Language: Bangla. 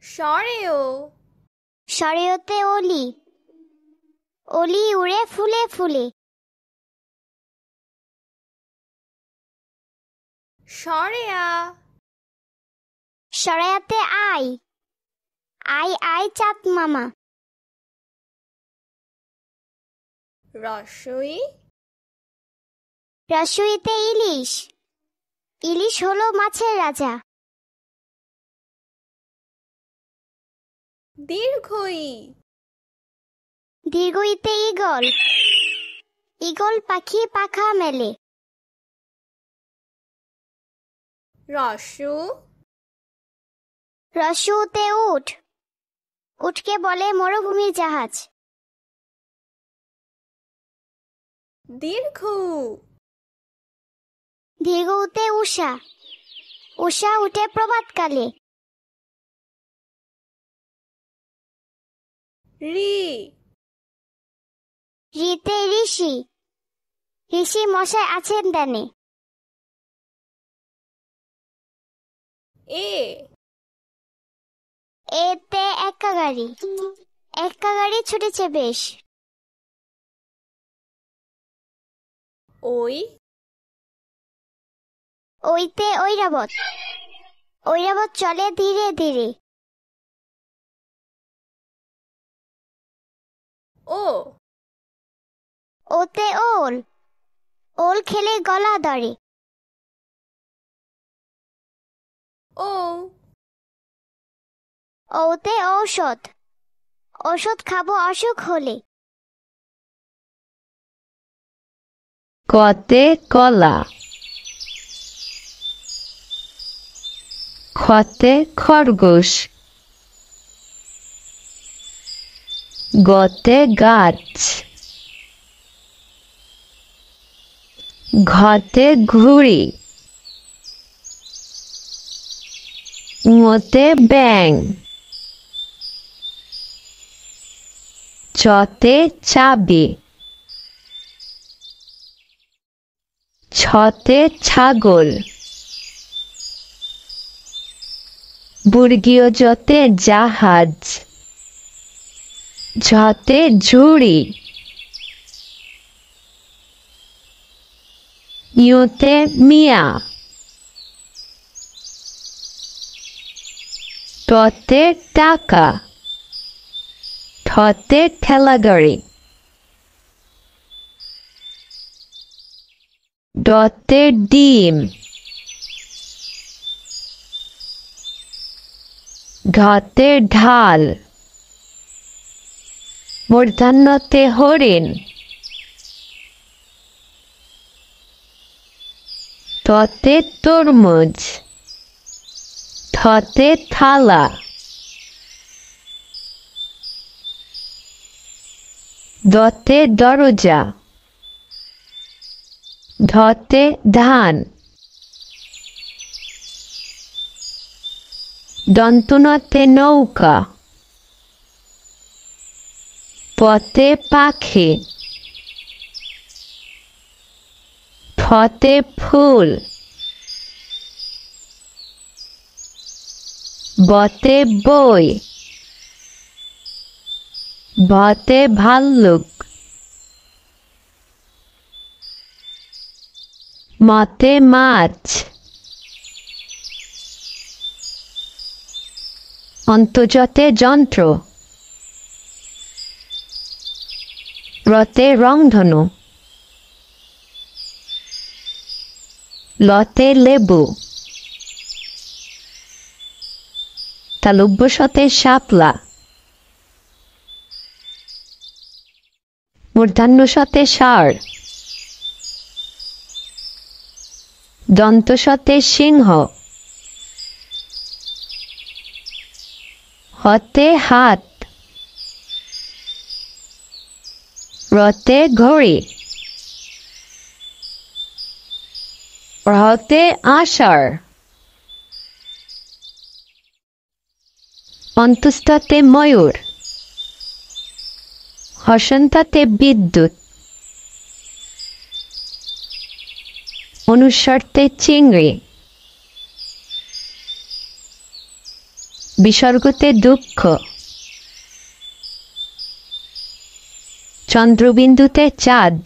সরেও। সরেওতে অলি, অলি উড়ে ফুলে ফুলে। সরেয়া। সরায়াতে আই, আই আই চাঁদ মামা। রসই। রসইতে ইলিশ, ইলিশ হলো মাছের রাজা। দীর্ঘই। দীর্ঘইতে ঈগল, ঈগল পাখি পাখা মেলে। রসু। রসুতে উট, উটকে বলে মরুভূমির জাহাজ। দীর্ঘ। দীর্ঘউতে উষা, উষা উঠে প্রভাতকালে। রি। রিতে ঋষি, ঋষি মশাই আছেন ডানে। এ। এতে এক্কা গাড়ি, এক্কা গাড়ি ছুটেছে বেশ। ওই। ওইতে ঐরাবত, ঐরাবত চলে ধীরে ধীরে। ও। ওতে ওল, ওল খেলে গলা ধরে। ও। ওতে ঔষধ, ঔষধ খাবো অসুখ হলে। কতে কলা, খতে খরগোশ, গতে গাছ, ঘতে ঘুড়ি, ঙতে ব্যাঙ, চতে চাবি, ছতে ছাগল, বর্গীয় জতে জাহাজ, ঝতে ঝুড়ি, ইয়তে মিয়া, টতে টাকা, ঠতে ঠেলাগাড়ি, ডতে ডিম, ঢতে ঢাল, মূর্ধন্যতে হরিণ, ততে তরমুজ, থতে থালা, দতে দরজা, ধতে ধান, দন্তনতে নৌকা, পতে পাখি, ফতে ফুল, বতে বই, ভতে ভাল্লুক, মতে মাছ, অন্তর্জতে যন্ত্র, রতে রংধনু, লতে লেবু, তালব্যশতে শাপলা, মূর্ধন্যশতে ষাঁড়, দন্তশতে সিংহ, হতে হাত, রতে ঘড়ি, হতে আষাঢ়, অন্তস্ততে ময়ূর, হসন্তাতে বিদ্যুৎ, অনুস্বরতে চিংড়ি, বিসর্গতে দুঃখ, চন্দ্রবিন্দুতে চাঁদ।